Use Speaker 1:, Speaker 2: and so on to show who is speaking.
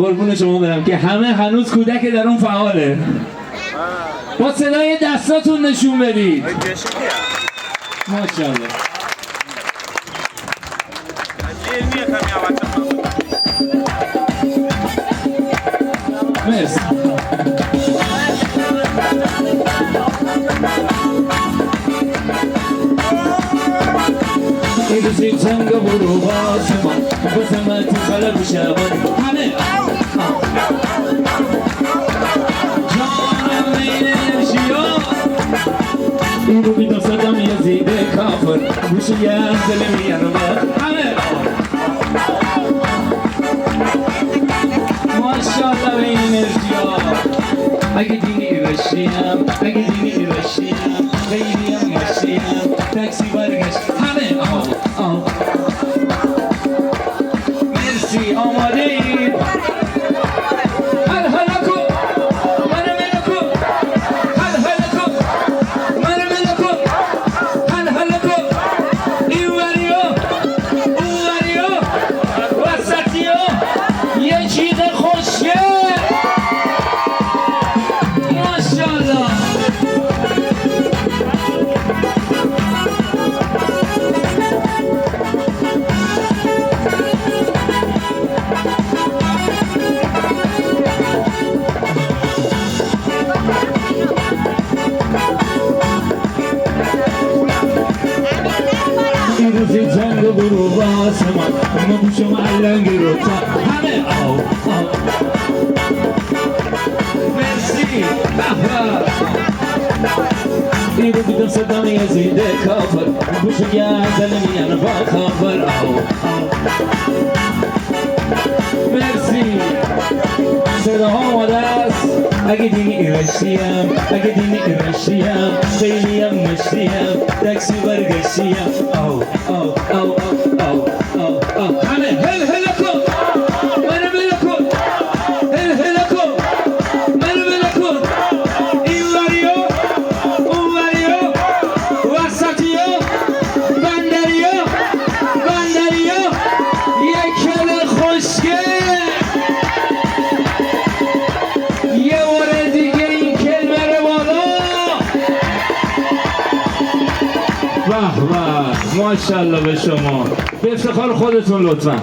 Speaker 1: قربون شما برم که همه هنوز کودک در اون فعاله. با صدای دستاتون نشون بدید. ماشاءالله. مرسی. ای دوستی چنگ برو باسمان بسمت خلق شبان همه جانم این شیا این رو بیدو صدم یزید کافر گوشی دل میارم همه ماشاءالله به این انرژیا اگه دینی رشیم خیلیم رشیم تاکسی برگشت همه مرسی آماده اید هل هلکو من ملکو هل هلکو من ملکو هل هلکو این وریو اون وریو وسطیو یه چیز خوشه ماشاءالله روزی جنگ برو باسمان ما بوشم علنگ رو تا همه مرسی این رو بیدم صدام یزید کافر بوشو گردن میان با کافر مرسی صدا آماده است اگه دینی رشتیم خیلیم مشتیم تاکسی برگشتیم همه هل هلکو من ملکو هل هلکو من ملکو این وریو اون وریو وسطیو بندریو یک کل خوشگه یه بار دیگه این کلمه رو بالا به به ماشاءالله به شما به افتخار خودتون لطفا